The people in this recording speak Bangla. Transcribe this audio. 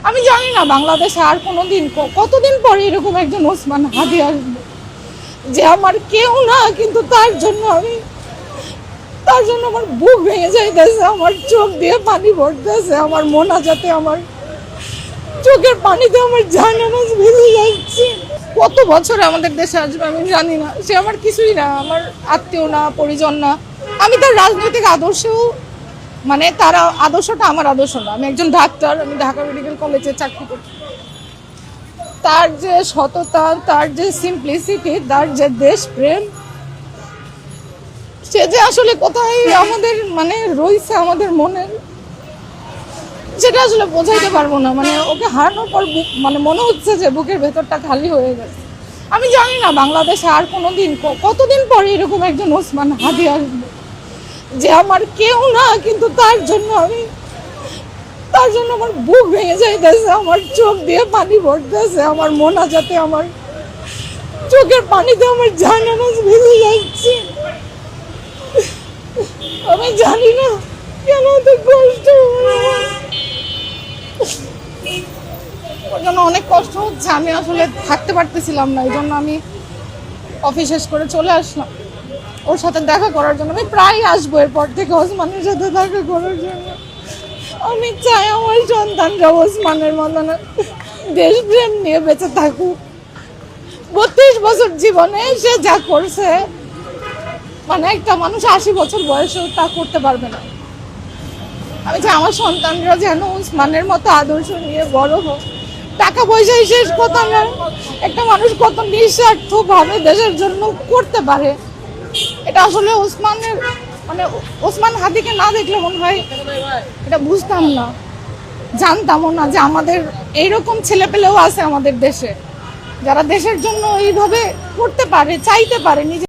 আমি জানি না বাংলাদেশে আর কোনোদিন কতদিন পরে এরকম একজন ওসমান হাদি আসবে যে আমার কেউ না, কিন্তু তার জন্য আমার বুক ভেঙে যাইতেছে, আমার চোখ দিয়ে পানি পড়তেছে, আমার মোনাজাতে আমার চোখের পানিতে আমার জানামাজ ভেঙে যাচ্ছে। কত বছর আমাদের দেশে আসবে আমি জানি না, সে আমার কিছুই না, আমার আত্মীয় না, পরিজন না। আমি তার রাজনৈতিক আদর্শেও মানে তার আদর্শটা আমার আদর্শ না। আমি একজন ডাক্তার, আমি ঢাকা মেডিকেল কলেজে চাকরি করি। তার যে সততা, তার যে সিম্পলিসিটি, তার যে দেশপ্রেম, সে যে আসলে কোথায় আমাদের মানে রয়েছে আমাদের মনের, সেটা আসলে বোঝাইতে পারবো না। মানে ওকে হারানোর পর মানে মনে হচ্ছে যে বুকের ভেতরটা খালি হয়ে গেছে। আমি জানি না বাংলাদেশে আর কোনোদিন কতদিন পরে এরকম একজন ওসমান হাদি আসবে যে আমার কেউ না, কিন্তু তার জন্য আমার বুক ভেঙে যাইতেছে, আমার চোখ দিয়ে পানি পড়তেছে, আমার মোনাজাতে আমার চোখের পানিতে আমার জানামাজ ভেঙে যাচ্ছে। আমি জানি না কেন এত কষ্ট, ওর জন্য অনেক কষ্ট হচ্ছে। আমি আসলে থাকতে পারতেছিলাম না, এই জন্য আমি অফিস শেষ করে চলে আসলাম ওর সাথে দেখা করার জন্য। আমি প্রায় আসবো এরপর থেকে ওসমানের সাথে দেখা করার জন্য। আমি চাই আমার সন্তানরা ওসমানের মতন দেশপ্রেম নিয়ে বেঁচে থাকুক। 32 বছর জীবনে সে যা করছে, মানে একটা মানুষ 80 বছর বয়সেও তা করতে পারবে না। আমি চাই আমার সন্তানরা যেন ওসমানের মতো আদর্শ নিয়ে বড় হোক। টাকা পয়সাই শেষ কথা না, একটা মানুষ কত নিঃস্বার্থ ভাবে দেশের জন্য করতে পারে, এটা আসলে ওসমানের মানে ওসমান হাদিকে না দেখলে মনে হয় এটা বুঝতাম না, জানতামও না যে আমাদের এইরকম ছেলেপেলেও আছে আমাদের দেশে, যারা দেশের জন্য এইভাবে করতে পারে, চাইতে পারে নিজে।